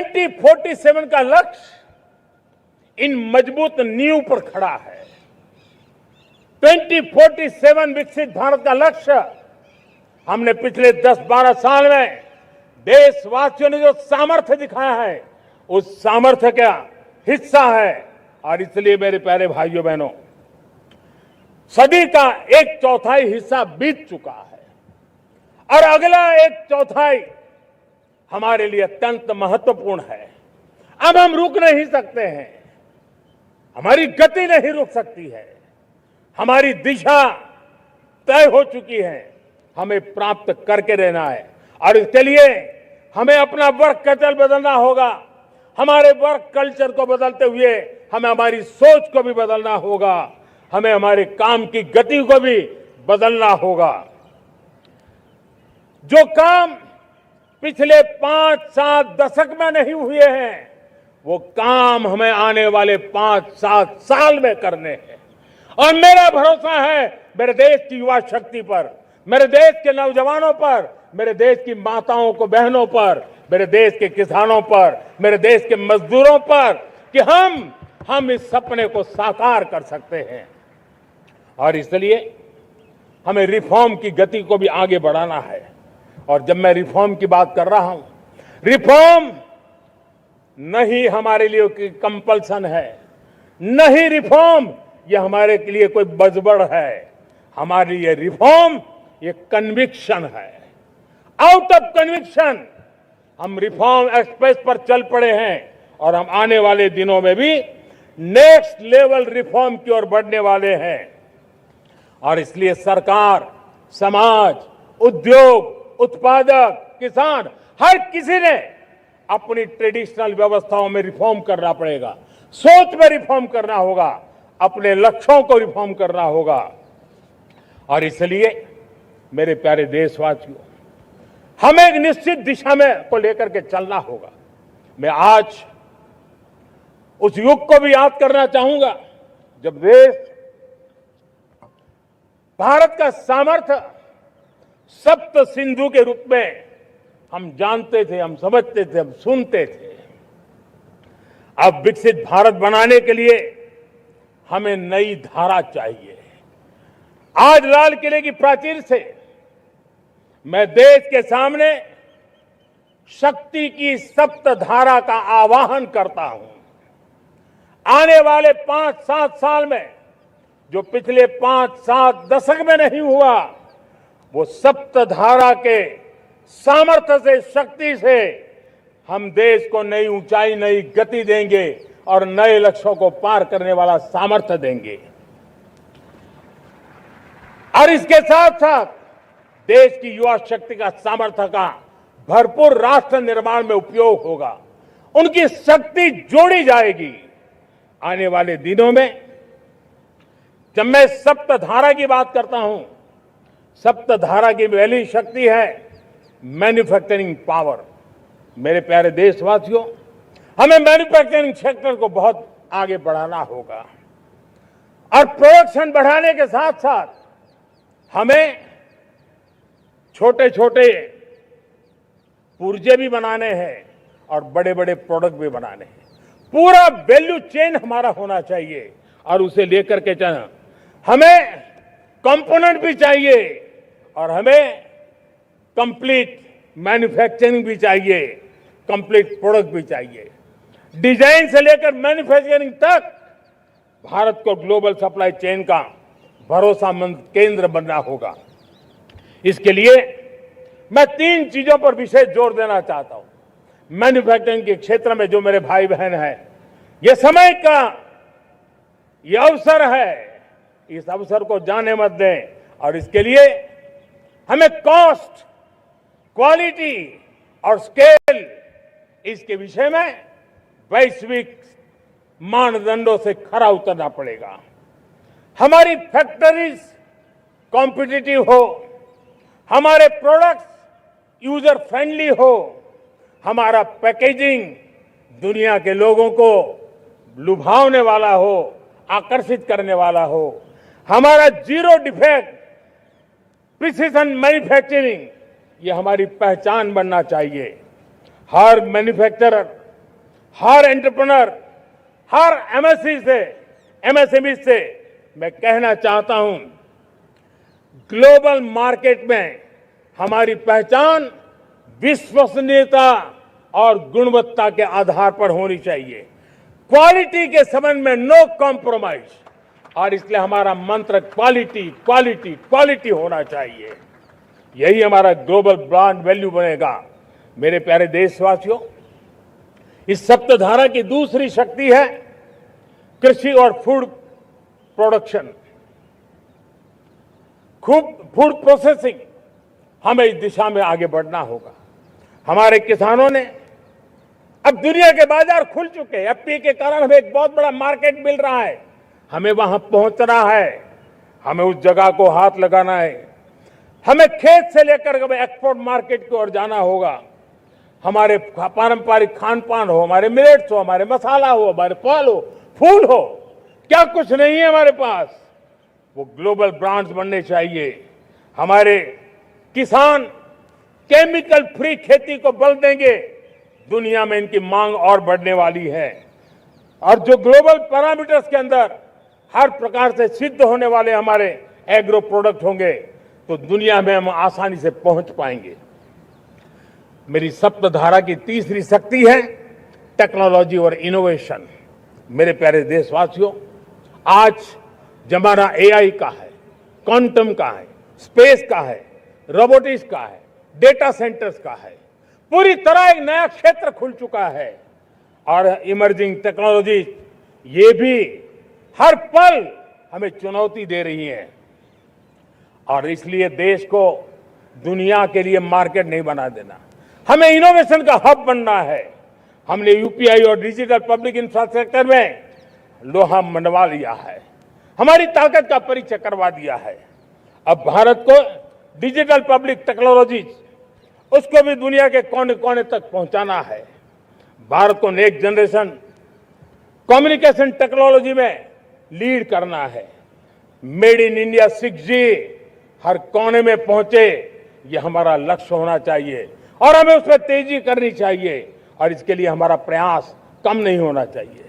2047 का लक्ष्य इन मजबूत नींव पर खड़ा है। 2047 विकसित भारत का लक्ष्य हमने पिछले 10-12 साल में देशवासियों ने जो सामर्थ्य दिखाया है, उस सामर्थ्य का हिस्सा है। और इसलिए मेरे प्यारे भाइयों बहनों, सदी का 1/4 हिस्सा बीत चुका है और अगला 1/4 हमारे लिए अत्यंत महत्वपूर्ण है। अब हम रुक नहीं सकते हैं, हमारी गति नहीं रुक सकती है, हमारी दिशा तय हो चुकी है, हमें प्राप्त करके रहना है। और इसके लिए हमें अपना वर्क कल्चर बदलना होगा। हमारे वर्क कल्चर को बदलते हुए हमें हमारी सोच को भी बदलना होगा, हमें हमारे काम की गति को भी बदलना होगा। जो काम पिछले 5-7 दशक में नहीं हुए हैं, वो काम हमें आने वाले 5-7 साल में करने हैं। और मेरा भरोसा है मेरे देश की युवा शक्ति पर, मेरे देश के नौजवानों पर, मेरे देश की माताओं को बहनों पर, मेरे देश के किसानों पर, मेरे देश के मजदूरों पर कि हम इस सपने को साकार कर सकते हैं। और इसलिए हमें रिफॉर्म की गति को भी आगे बढ़ाना है। और जब मैं रिफॉर्म की बात कर रहा हूं, रिफॉर्म नहीं हमारे लिए कोई कंपल्सन है, नहीं रिफॉर्म ये हमारे के लिए कोई बजबड़ है। हमारे लिए रिफॉर्म ये कन्विक्शन है। आउट ऑफ कन्विक्शन हम रिफॉर्म एक्सप्रेस पर चल पड़े हैं और हम आने वाले दिनों में भी नेक्स्ट लेवल रिफॉर्म की ओर बढ़ने वाले हैं। और इसलिए सरकार, समाज, उद्योग, उत्पादक, किसान, हर किसी ने अपनी ट्रेडिशनल व्यवस्थाओं में रिफॉर्म करना पड़ेगा, सोच में रिफॉर्म करना होगा, अपने लक्ष्यों को रिफॉर्म करना होगा। और इसलिए मेरे प्यारे देशवासियों, हमें एक निश्चित दिशा में को लेकर के चलना होगा। मैं आज उस युग को भी याद करना चाहूंगा जब देश भारत का सामर्थ्य सप्त सिंधु के रूप में हम जानते थे, हम समझते थे, हम सुनते थे। अब विकसित भारत बनाने के लिए हमें नई धारा चाहिए। आज लाल किले की प्राचीर से मैं देश के सामने शक्ति की सप्त धारा का आवाहन करता हूं। आने वाले 5-7 साल में जो पिछले 5-7 दशक में नहीं हुआ, वो सप्त धारा के सामर्थ्य से, शक्ति से हम देश को नई ऊंचाई, नई गति देंगे और नए लक्ष्यों को पार करने वाला सामर्थ्य देंगे। और इसके साथ साथ देश की युवा शक्ति का सामर्थ्य का भरपूर राष्ट्र निर्माण में उपयोग होगा, उनकी शक्ति जोड़ी जाएगी। आने वाले दिनों में जब मैं सप्तधारा की बात करता हूं, सप्तधारा की पहली शक्ति है मैन्युफैक्चरिंग पावर। मेरे प्यारे देशवासियों, हमें मैन्युफैक्चरिंग सेक्टर को बहुत आगे बढ़ाना होगा और प्रोडक्शन बढ़ाने के साथ साथ हमें छोटे छोटे पुर्जे भी बनाने हैं और बड़े बड़े प्रोडक्ट भी बनाने हैं। पूरा वैल्यू चेन हमारा होना चाहिए और उसे लेकर के चलना। हमें कंपोनेंट भी चाहिए और हमें कंप्लीट मैन्युफैक्चरिंग भी चाहिए, कंप्लीट प्रोडक्ट भी चाहिए। डिजाइन से लेकर मैन्युफैक्चरिंग तक भारत को ग्लोबल सप्लाई चेन का भरोसामंद केंद्र बनना होगा। इसके लिए मैं 3 चीजों पर विशेष जोर देना चाहता हूं। मैन्युफैक्चरिंग के क्षेत्र में जो मेरे भाई बहन हैं, ये समय का ये अवसर है, इस अवसर को जाने मत दें। और इसके लिए हमें कॉस्ट, क्वालिटी और स्केल, इसके विषय में वैश्विक मानदंडों से खरा उतरना पड़ेगा। हमारी फैक्ट्रीज कॉम्पिटिटिव हो, हमारे प्रोडक्ट्स यूजर फ्रेंडली हो, हमारा पैकेजिंग दुनिया के लोगों को लुभावने वाला हो, आकर्षित करने वाला हो, हमारा जीरो डिफेक्ट प्रिसिजन मैन्युफैक्चरिंग ये हमारी पहचान बनना चाहिए। हर मैन्युफैक्चरर हर एंटरप्रेन्योर, हर एमएसएमई से मैं कहना चाहता हूं, ग्लोबल मार्केट में हमारी पहचान विश्वसनीयता और गुणवत्ता के आधार पर होनी चाहिए। क्वालिटी के संबंध में नो कॉम्प्रोमाइज, और इसलिए हमारा मंत्र क्वालिटी क्वालिटी क्वालिटी होना चाहिए। यही हमारा ग्लोबल ब्रांड वैल्यू बनेगा। मेरे प्यारे देशवासियों, इस सप्तधारा की दूसरी शक्ति है कृषि और फूड प्रोडक्शन, फूड प्रोसेसिंग। हमें इस दिशा में आगे बढ़ना होगा। हमारे किसानों ने, अब दुनिया के बाजार खुल चुके हैं, एफपीए के कारण हमें एक बहुत बड़ा मार्केट मिल रहा है। हमें वहां पहुंचना है, हमें उस जगह को हाथ लगाना है। हमें खेत से लेकर एक्सपोर्ट मार्केट की ओर जाना होगा। हमारे पारंपरिक खान पान हो, हमारे मिलेट्स हो, हमारे मसाला हो, हमारे फल हो, फूल हो, क्या कुछ नहीं है हमारे पास, वो ग्लोबल ब्रांड्स बनने चाहिए। हमारे किसान केमिकल फ्री खेती को बल देंगे, दुनिया में इनकी मांग और बढ़ने वाली है। और जो ग्लोबल पैरामीटर्स के अंदर हर प्रकार से सिद्ध होने वाले हमारे एग्रो प्रोडक्ट होंगे, तो दुनिया में हम आसानी से पहुंच पाएंगे। मेरी सप्तधारा की तीसरी शक्ति है टेक्नोलॉजी और इनोवेशन। मेरे प्यारे देशवासियों, आज जमाना एआई का है, क्वांटम का है, स्पेस का है, रोबोटिक्स का है, डेटा सेंटर्स का है। पूरी तरह एक नया क्षेत्र खुल चुका है। और इमर्जिंग टेक्नोलॉजी ये भी हर पल हमें चुनौती दे रही है। और इसलिए देश को दुनिया के लिए मार्केट नहीं बना देना, हमें इनोवेशन का हब बनना है। हमने यूपीआई और डिजिटल पब्लिक इंफ्रास्ट्रक्चर में लोहा मनवा लिया है, हमारी ताकत का परिचय करवा दिया है। अब भारत को डिजिटल पब्लिक टेक्नोलॉजी, उसको भी दुनिया के कोने कोने तक पहुंचाना है। भारत को नेक्स्ट जनरेशन कम्युनिकेशन टेक्नोलॉजी में लीड करना है। मेड इन इंडिया 6G हर कोने में पहुंचे, ये हमारा लक्ष्य होना चाहिए और हमें उसमें तेजी करनी चाहिए। और इसके लिए हमारा प्रयास कम नहीं होना चाहिए।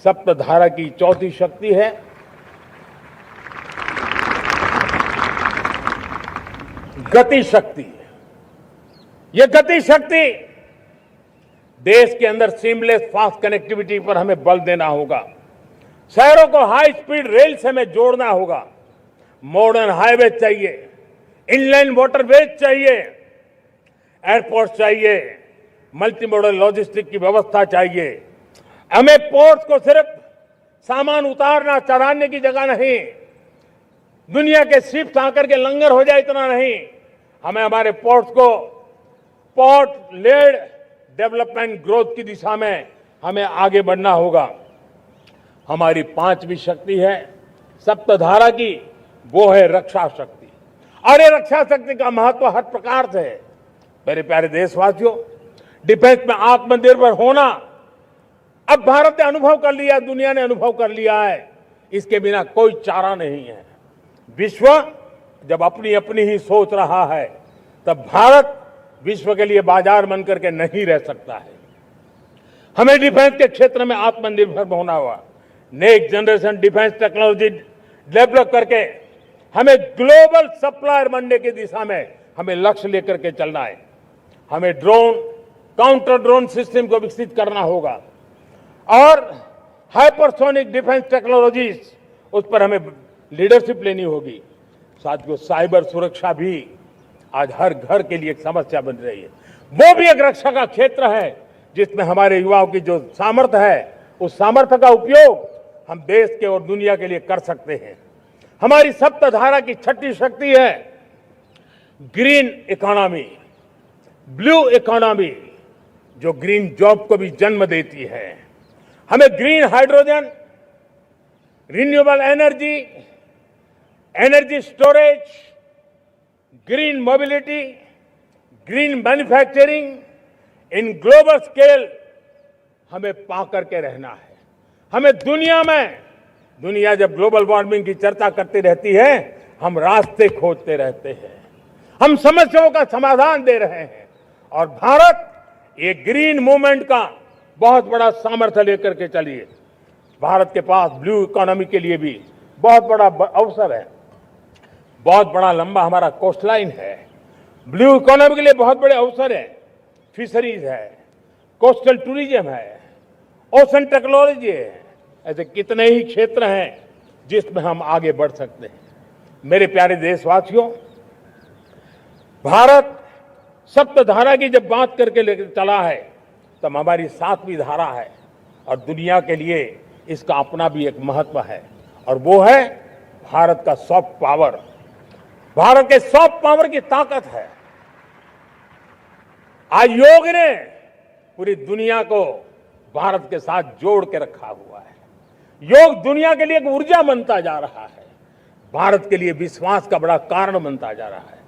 सप्तधारा की चौथी शक्ति है गति शक्ति। यह गति शक्ति, देश के अंदर सीमलेस फास्ट कनेक्टिविटी पर हमें बल देना होगा। शहरों को हाई स्पीड रेल से हमें जोड़ना होगा। मॉडर्न हाईवे चाहिए, इनलैंड वाटरवेज चाहिए, एयरपोर्ट चाहिए, मल्टी मॉडल लॉजिस्टिक की व्यवस्था चाहिए। हमें पोर्ट्स को सिर्फ सामान उतारना चढ़ाने की जगह नहीं, दुनिया के शिप्स आकर के लंगर हो जाए इतना नहीं, हमें हमारे पोर्ट्स को पोर्ट लेड डेवलपमेंट ग्रोथ की दिशा में हमें आगे बढ़ना होगा। हमारी पांचवी शक्ति है सप्तधारा की, वो है रक्षा शक्ति। और ये रक्षा शक्ति का महत्व हर प्रकार से है। मेरे प्यारे देशवासियों, डिफेंस में आत्मनिर्भर होना अब भारत ने अनुभव कर लिया, दुनिया ने अनुभव कर लिया है, इसके बिना कोई चारा नहीं है। विश्व जब अपनी अपनी ही सोच रहा है, तब भारत विश्व के लिए बाजार बनकर के नहीं रह सकता है। हमें डिफेंस के क्षेत्र में आत्मनिर्भर होना होगा। Next generation defence technology develop करके हमें ग्लोबल सप्लायर बनने की दिशा में हमें लक्ष्य लेकर के चलना है। हमें ड्रोन, काउंटर ड्रोन सिस्टम को विकसित करना होगा और हाइपरसोनिक डिफेंस टेक्नोलॉजीज, उस पर हमें लीडरशिप लेनी होगी। साथियों, साइबर सुरक्षा भी आज हर घर के लिए एक समस्या बन रही है। वो भी एक रक्षा का क्षेत्र है जिसमें हमारे युवाओं की जो सामर्थ्य है, उस सामर्थ्य का उपयोग हम देश के और दुनिया के लिए कर सकते हैं। हमारी सप्तधारा की छठी शक्ति है ग्रीन इकोनॉमी, ब्लू इकोनॉमी, जो ग्रीन जॉब को भी जन्म देती है। हमें green hydrogen, renewable energy, energy storage, green mobility, green manufacturing in global scale हमें पा करके रहना है। हमें दुनिया जब ग्लोबल वार्मिंग की चर्चा करती रहती है, हम रास्ते खोजते रहते हैं, हम समस्याओं का समाधान दे रहे हैं। और भारत ये ग्रीन मूवमेंट का बहुत बड़ा सामर्थ्य लेकर के चलिए। भारत के पास ब्लू इकोनॉमी के लिए भी बहुत बड़ा अवसर है। बहुत बड़ा लंबा हमारा कोस्ट लाइन है। ब्लू इकोनॉमी के लिए बहुत बड़े अवसर है। फिशरीज है, कोस्टल टूरिज्म है, ओशन टेक्नोलॉजी है। ऐसे कितने ही क्षेत्र हैं जिसमें हम आगे बढ़ सकते हैं। मेरे प्यारे देशवासियों, भारत सप्तधारा की जब बात करके लेकर चला है तब हमारी 7वीं धारा है और दुनिया के लिए इसका अपना भी एक महत्व है और वो है भारत का सॉफ्ट पावर। भारत के सॉफ्ट पावर की ताकत है। आज योग ने पूरी दुनिया को भारत के साथ जोड़ के रखा हुआ है। योग दुनिया के लिए एक ऊर्जा बनता जा रहा है। भारत के लिए विश्वास का बड़ा कारण बनता जा रहा है।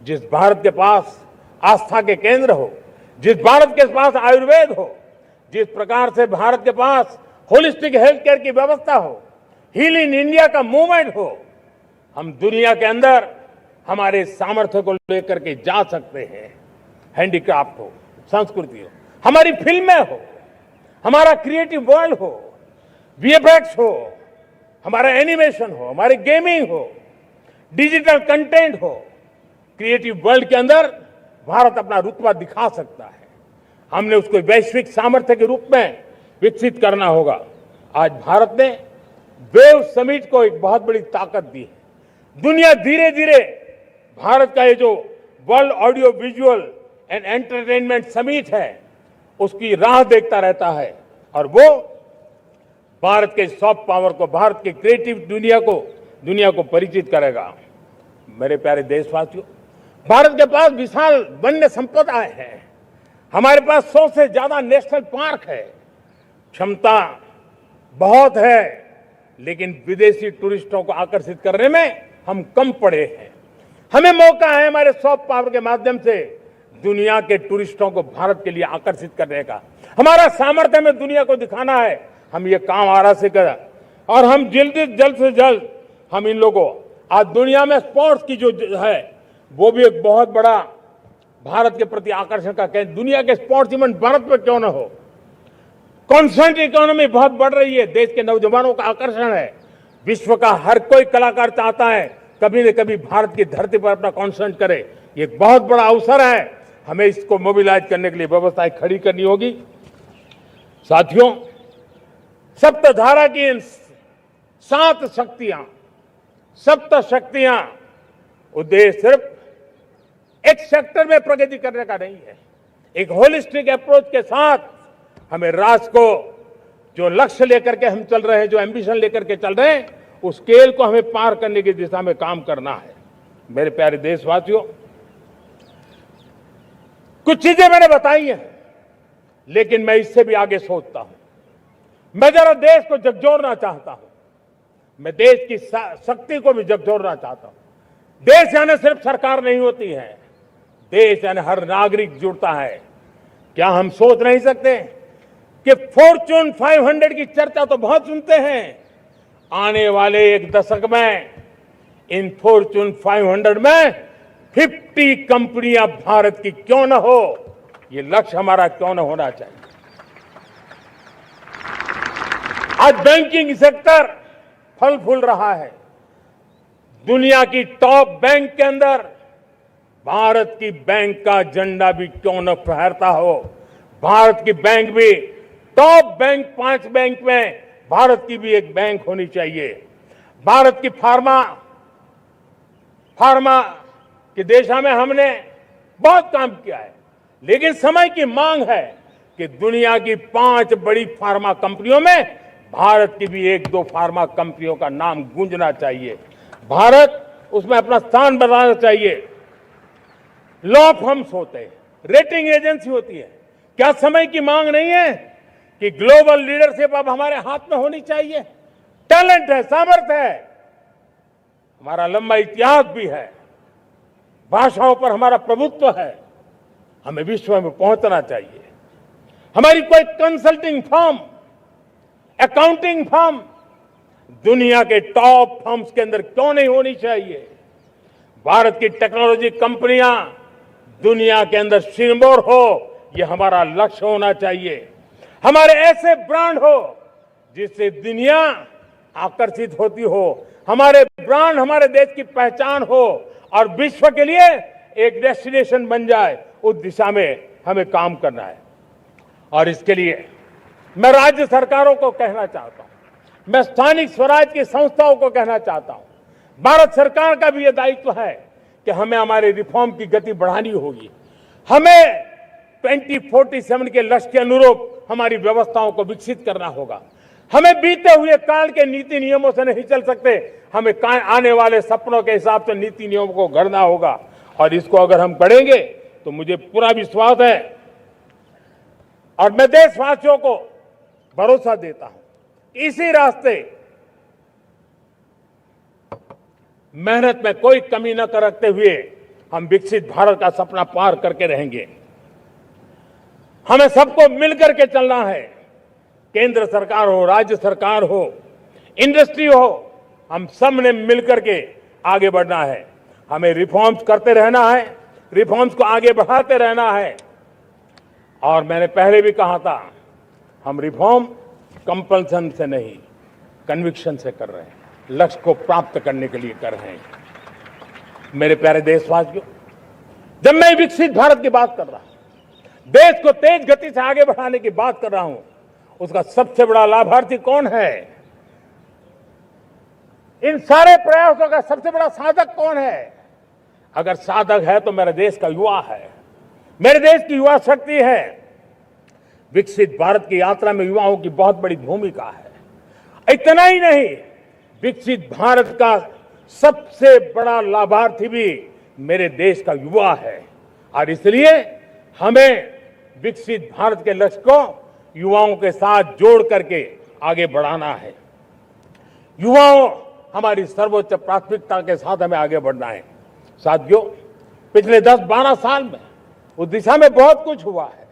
जिस भारत के पास आस्था के केंद्र हो, जिस भारत के पास आयुर्वेद हो, जिस प्रकार से भारत के पास होलिस्टिक हेल्थ केयर की व्यवस्था हो, हील इन इंडिया का मूवमेंट हो, हम दुनिया के अंदर हमारे सामर्थ्य को लेकर के जा सकते हैं। हैंडीक्राफ्ट हो, संस्कृति हो, हमारी फिल्में हो, हमारा क्रिएटिव वर्ल्ड हो, वीएफएक्स हो, हमारा एनिमेशन हो, हमारी गेमिंग हो, डिजिटल कंटेंट हो, क्रिएटिव वर्ल्ड के अंदर भारत अपना रुतबा दिखा सकता है। हमने उसको वैश्विक सामर्थ्य के रूप में विकसित करना होगा। आज भारत ने वेव समिट को एक बहुत बड़ी ताकत दी है। दुनिया धीरे धीरे भारत का ये जो world audio visual and entertainment summit है उसकी राह देखता रहता है और वो भारत के सॉफ्ट पावर को, भारत के क्रिएटिव दुनिया को परिचित करेगा। मेरे प्यारे देशवासियों, भारत के पास विशाल वन्य संपदाएं हैं। हमारे पास 100 से ज्यादा नेशनल पार्क है। क्षमता बहुत है, लेकिन विदेशी टूरिस्टों को आकर्षित करने में हम कम पड़े हैं। हमें मौका है हमारे सॉफ्ट पावर के माध्यम से दुनिया के टूरिस्टों को भारत के लिए आकर्षित करने का। हमारा सामर्थ्य हमें दुनिया को दिखाना है। हम ये काम आरा से करें और हम जल्द से जल्द हम इन लोगों, आज दुनिया में स्पोर्ट्स की जो है वो भी एक बहुत बड़ा भारत के प्रति आकर्षण का केंद्र। दुनिया के स्पोर्ट्स इवेंट भारत में क्यों ना हो। कॉन्स्टेंट इकोनॉमी बहुत बढ़ रही है, देश के नौजवानों का आकर्षण है। विश्व का हर कोई कलाकार चाहता है कभी न कभी भारत की धरती पर अपना कॉन्सर्ट करे। ये एक बहुत बड़ा अवसर है। हमें इसको मोबिलाइज करने के लिए व्यवस्थाएं खड़ी करनी होगी। साथियों, सप्तधारा की इन 7 शक्तियां उद्देश्य सिर्फ एक सेक्टर में प्रगति करने का नहीं है। एक होलिस्टिक अप्रोच के साथ हमें राष्ट्र को जो लक्ष्य लेकर के हम चल रहे हैं, जो एम्बिशन लेकर के चल रहे हैं, उस स्केल को हमें पार करने की दिशा में काम करना है। मेरे प्यारे देशवासियों, कुछ चीजें मैंने बताई हैं, लेकिन मैं इससे भी आगे सोचता हूं। मैं जरा देश को झकझोरना चाहता हूं। मैं देश की शक्ति को भी झकझोरना चाहता हूं। देश यानी सिर्फ सरकार नहीं होती है, देश यानी हर नागरिक जुड़ता है। क्या हम सोच नहीं सकते कि फॉर्च्यून 500 की चर्चा तो बहुत सुनते हैं। आने वाले एक दशक में इन फॉर्च्यून 500 में 50 कंपनियां भारत की क्यों न हो, ये लक्ष्य हमारा क्यों न होना चाहिए। आज बैंकिंग सेक्टर फल फूल रहा है। दुनिया की टॉप बैंक के अंदर भारत की बैंक का झंडा भी क्यों न फहरता हो। भारत की बैंक भी टॉप बैंक 5 बैंक में भारत की भी एक बैंक होनी चाहिए। भारत की फार्मा की दिशा में हमने बहुत काम किया है, लेकिन समय की मांग है कि दुनिया की 5 बड़ी फार्मा कंपनियों में भारत की भी 1-2 फार्मा कंपनियों का नाम गूंजना चाहिए। भारत उसमें अपना स्थान बनाना चाहिए। लॉ फर्म्स होते हैं, रेटिंग एजेंसी होती है। क्या समय की मांग नहीं है कि ग्लोबल लीडरशिप अब हमारे हाथ में होनी चाहिए? टैलेंट है, सामर्थ्य है, हमारा लंबा इतिहास भी है, भाषाओं पर हमारा प्रभुत्व है। हमें विश्व में पहुंचना चाहिए। हमारी कोई कंसल्टिंग फर्म, अकाउंटिंग फर्म दुनिया के टॉप फर्म्स के अंदर क्यों नहीं होनी चाहिए? भारत की टेक्नोलॉजी कंपनियां दुनिया के अंदर सिरमौर हो, यह हमारा लक्ष्य होना चाहिए। हमारे ऐसे ब्रांड हो जिससे दुनिया आकर्षित होती हो, हमारे ब्रांड हमारे देश की पहचान हो और विश्व के लिए एक डेस्टिनेशन बन जाए, उस दिशा में हमें काम करना है। और इसके लिए मैं राज्य सरकारों को कहना चाहता हूं, मैं स्थानिक स्वराज की संस्थाओं को कहना चाहता हूं, भारत सरकार का भी यह दायित्व है कि हमें हमारे रिफॉर्म की गति बढ़ानी होगी। हमें 2047 के लक्ष्य के अनुरूप हमारी व्यवस्थाओं को विकसित करना होगा। हमें बीते हुए काल के नीति नियमों से नहीं चल सकते, हमें आने वाले सपनों के हिसाब से नीति नियमों को गढ़ना होगा। और इसको अगर हम करेंगे तो मुझे पूरा विश्वास है और मैं देशवासियों को भरोसा देता हूं, इसी रास्ते मेहनत में कोई कमी न करते हुए हम विकसित भारत का सपना पार करके रहेंगे। हमें सबको मिलकर के चलना है, केंद्र सरकार हो, राज्य सरकार हो, इंडस्ट्री हो, हम सब ने मिलकर के आगे बढ़ना है। हमें रिफॉर्म्स करते रहना है, रिफॉर्म्स को आगे बढ़ाते रहना है। और मैंने पहले भी कहा था, हम रिफॉर्म कंपल्सन से नहीं, कन्विक्शन से कर रहे हैं, लक्ष्य को प्राप्त करने के लिए कर रहे हैं। मेरे प्यारे देशवासियों, जब मैं विकसित भारत की बात कर रहा हूं, देश को तेज गति से आगे बढ़ाने की बात कर रहा हूं, उसका सबसे बड़ा लाभार्थी कौन है? इन सारे प्रयासों का सबसे बड़ा साधक कौन है? अगर साधक है तो मेरे देश का युवा है, मेरे देश की युवा शक्ति है। विकसित भारत की यात्रा में युवाओं की बहुत बड़ी भूमिका है। इतना ही नहीं, विकसित भारत का सबसे बड़ा लाभार्थी भी मेरे देश का युवा है। और इसलिए हमें विकसित भारत के लक्ष्य को युवाओं के साथ जोड़ करके आगे बढ़ाना है। युवाओं हमारी सर्वोच्च प्राथमिकता के साथ हमें आगे बढ़ना है। साथियों, पिछले 10-12 साल में उस दिशा में बहुत कुछ हुआ है।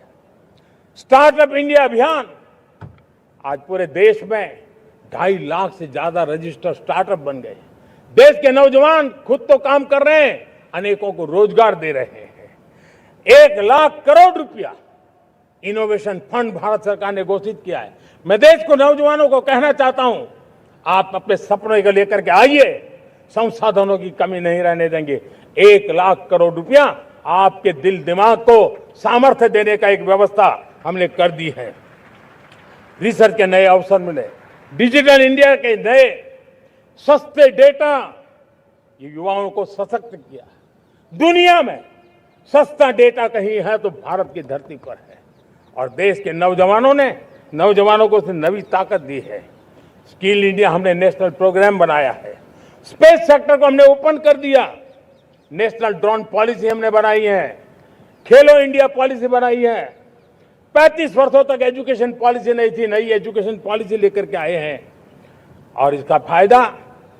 स्टार्टअप इंडिया अभियान, आज पूरे देश में 2.5 लाख से ज्यादा रजिस्टर्ड स्टार्टअप बन गए। देश के नौजवान खुद तो काम कर रहे हैं, अनेकों को रोजगार दे रहे हैं। 1 लाख करोड़ रुपया इनोवेशन फंड भारत सरकार ने घोषित किया है। मैं देश को, नौजवानों को कहना चाहता हूं, आप अपने सपनों को लेकर के आइए, संसाधनों की कमी नहीं रहने देंगे। 1 लाख करोड़ रुपया आपके दिल दिमाग को सामर्थ्य देने का एक व्यवस्था हमने कर दी है। रिसर्च के नए अवसर मिले, डिजिटल इंडिया के नए सस्ते डेटा, ये युवाओं को सशक्त किया। दुनिया में सस्ता डेटा कहीं है तो भारत की धरती पर है। और देश के नौजवानों को नई ताकत दी है। स्किल इंडिया हमने नेशनल प्रोग्राम बनाया है। स्पेस सेक्टर को हमने ओपन कर दिया। नेशनल ड्रोन पॉलिसी हमने बनाई है। खेलो इंडिया पॉलिसी बनाई है। 35 वर्षों तक एजुकेशन पॉलिसी नहीं थी, नई एजुकेशन पॉलिसी लेकर के आए हैं। और इसका फायदा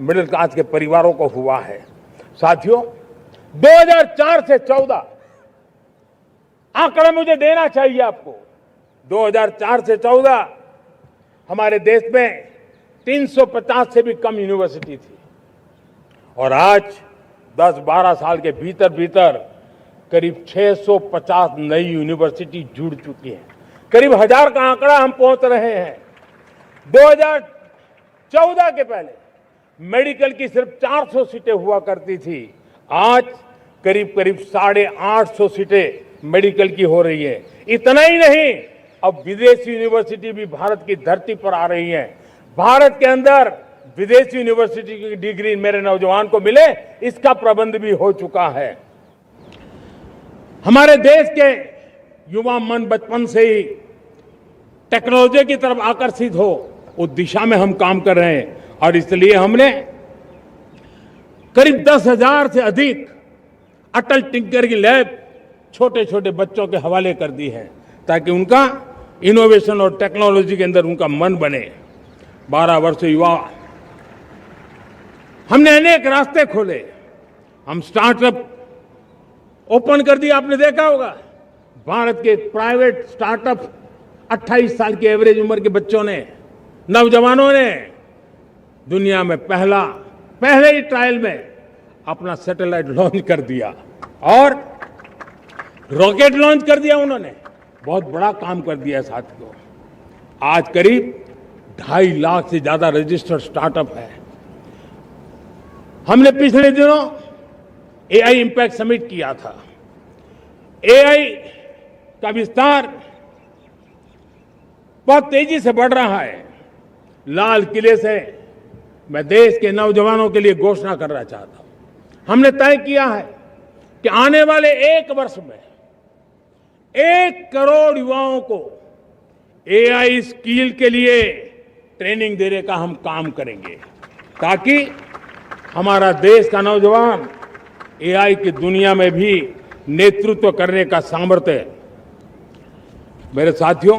मिडिल क्लास के परिवारों को हुआ है। साथियों, 2004 से 14 आंकड़ा मुझे देना चाहिए आपको। 2004 से 14 हमारे देश में 350 से भी कम यूनिवर्सिटी थी। और आज 10-12 साल के भीतर भीतर करीब 650 नई यूनिवर्सिटी जुड़ चुकी है। करीब 1000 का आंकड़ा हम पहुंच रहे हैं। 2014 के पहले मेडिकल की सिर्फ 400 सीटें हुआ करती थी। आज करीब 850 सीटें मेडिकल की हो रही है। इतना ही नहीं, अब विदेशी यूनिवर्सिटी भी भारत की धरती पर आ रही है। भारत के अंदर विदेशी यूनिवर्सिटी की डिग्री मेरे नौजवान को मिले, इसका प्रबंध भी हो चुका है। हमारे देश के युवा मन बचपन से ही टेक्नोलॉजी की तरफ आकर्षित हो, उस दिशा में हम काम कर रहे हैं। और इसलिए हमने करीब 10,000 से अधिक अटल टिंकरिंग लैब छोटे छोटे बच्चों के हवाले कर दी है, ताकि उनका इनोवेशन और टेक्नोलॉजी के अंदर उनका मन बने। 12 वर्ष युवा, हमने अनेक रास्ते खोले। हम स्टार्टअप ओपन कर दिया। आपने देखा होगा, भारत के प्राइवेट स्टार्टअप 28 साल की एवरेज उम्र के बच्चों ने, नौजवानों ने दुनिया में पहले ही ट्रायल में अपना सैटेलाइट लॉन्च कर दिया और रॉकेट लॉन्च कर दिया। उन्होंने बहुत बड़ा काम कर दिया साथियों। आज करीब 2.5 लाख से ज्यादा रजिस्टर्ड स्टार्टअप है। हमने पिछले दिनों एआई इंपैक्ट समिट किया था। एआई का विस्तार बहुत तेजी से बढ़ रहा है। लाल किले से मैं देश के नौजवानों के लिए घोषणा करना चाहता हूं। हमने तय किया है कि आने वाले 1 वर्ष में 1 करोड़ युवाओं को एआई स्किल के लिए ट्रेनिंग देने का हम काम करेंगे, ताकि हमारा देश का नौजवान एआई की दुनिया में भी नेतृत्व करने का सामर्थ्य। मेरे साथियों,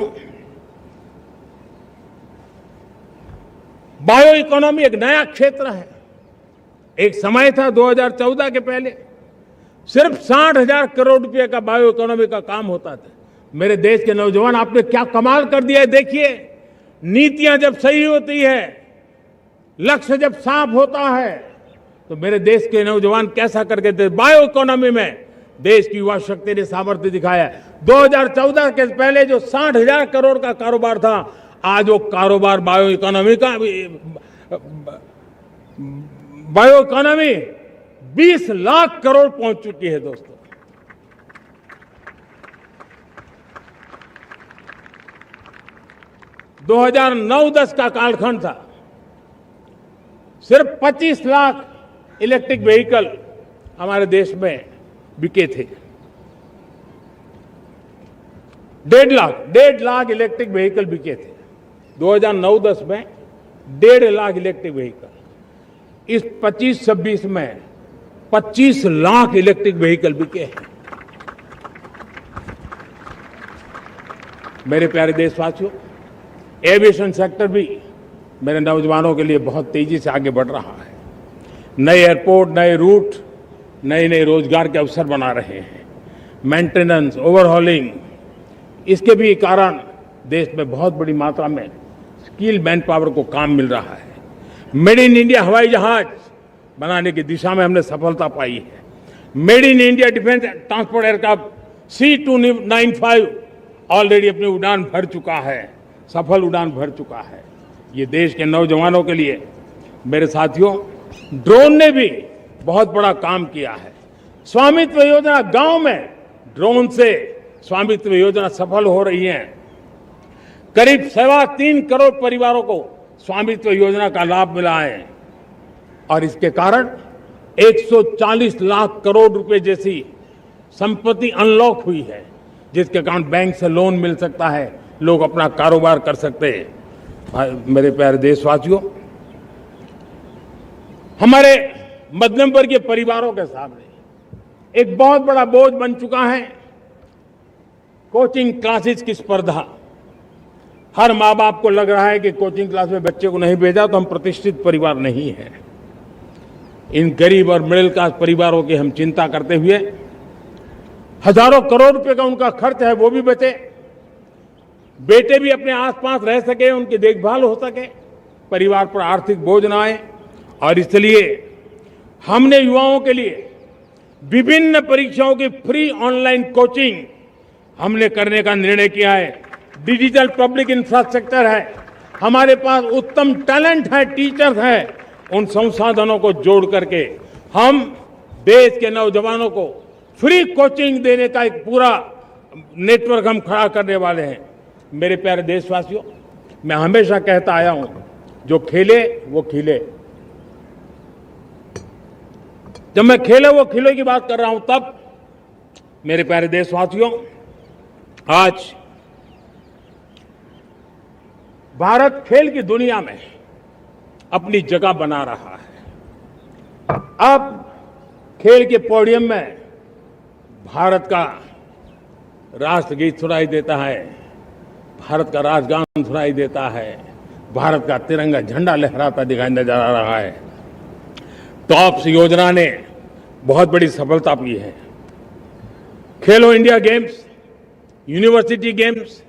बायो इकोनॉमी एक नया क्षेत्र है। एक समय था 2014 के पहले सिर्फ 60,000 करोड़ रुपए का बायो इकोनॉमी का काम होता था। मेरे देश के नौजवान, आपने क्या कमाल कर दिया है। देखिए, नीतियां जब सही होती है, लक्ष्य जब साफ होता है, तो मेरे देश के नौजवान कैसा करके थे। बायो इकोनॉमी में देश की युवा शक्ति ने सामर्थ्य दिखाया। 2014 के पहले जो 60,000 करोड़ का कारोबार था, आज वो कारोबार बायो इकोनॉमी 20 लाख करोड़ पहुंच चुकी है। दोस्तों, दो 2009-10 का कालखंड था, सिर्फ 25 लाख इलेक्ट्रिक व्हीकल हमारे देश में बिके थे। 1.5 लाख इलेक्ट्रिक व्हीकल बिके थे 2009-10 में। 1.5 लाख इलेक्ट्रिक व्हीकल। इस 25-26 में 25 लाख इलेक्ट्रिक व्हीकल बिके हैं। मेरे प्यारे देशवासियों, एविएशन सेक्टर भी मेरे नौजवानों के लिए बहुत तेजी से आगे बढ़ रहा है। नए एयरपोर्ट, नए रूट, नए नए रोजगार के अवसर बना रहे हैं। मेंटेनेंस, ओवरहॉलिंग, इसके भी कारण देश में बहुत बड़ी मात्रा में स्किल मैन पावर को काम मिल रहा है। मेड इन इंडिया हवाई जहाज बनाने की दिशा में हमने सफलता पाई है। Made in India defence transport aircraft C295 already अपनी उड़ान भर चुका है, सफल उड़ान भर चुका है। ये देश के नौजवानों के लिए, मेरे साथियों, ड्रोन ने भी बहुत बड़ा काम किया है। स्वामित्व योजना, गांव में ड्रोन से स्वामित्व योजना सफल हो रही है। करीब 3.25 करोड़ परिवारों को स्वामित्व योजना का लाभ मिला है और इसके कारण 140 लाख करोड़ रुपए जैसी संपत्ति अनलॉक हुई है, जिसके कारण बैंक से लोन मिल सकता है, लोग अपना कारोबार कर सकते हैं। मेरे प्यारे देशवासियों, हमारे मध्यम वर्गीय परिवारों के सामने एक बहुत बड़ा बोझ बन चुका है कोचिंग क्लासेस की स्पर्धा। हर माँ बाप को लग रहा है कि कोचिंग क्लास में बच्चे को नहीं भेजा तो हम प्रतिष्ठित परिवार नहीं है। इन गरीब और मिडिल क्लास परिवारों की हम चिंता करते हुए हजारों करोड़ रुपए का उनका खर्च है वो भी बचे, बेटे भी अपने आसपास रह सके, उनकी देखभाल हो सके, परिवार पर आर्थिक बोझ न आए। और इसलिए हमने युवाओं के लिए विभिन्न परीक्षाओं की फ्री ऑनलाइन कोचिंग हमने करने का निर्णय किया है। डिजिटल पब्लिक इंफ्रास्ट्रक्चर है, हमारे पास उत्तम टैलेंट है, टीचर्स हैं, उन संसाधनों को जोड़ करके हम देश के नौजवानों को फ्री कोचिंग देने का एक पूरा नेटवर्क हम खड़ा करने वाले हैं। मेरे प्यारे देशवासियों, मैं हमेशा कहता आया हूं, जो खेले वो खिले। जब मैं खेले वो खिले की बात कर रहा हूं, तब मेरे प्यारे देशवासियों, आज भारत खेल की दुनिया में अपनी जगह बना रहा है। अब खेल के पोडियम में भारत का राष्ट्रगीत सुनाई देता है, भारत का राष्ट्रगान सुनाई देता है, भारत का तिरंगा झंडा लहराता दिखाई नजर आ रहा है। टॉप्स योजना ने बहुत बड़ी सफलता पाई है। खेलो इंडिया गेम्स, यूनिवर्सिटी गेम्स,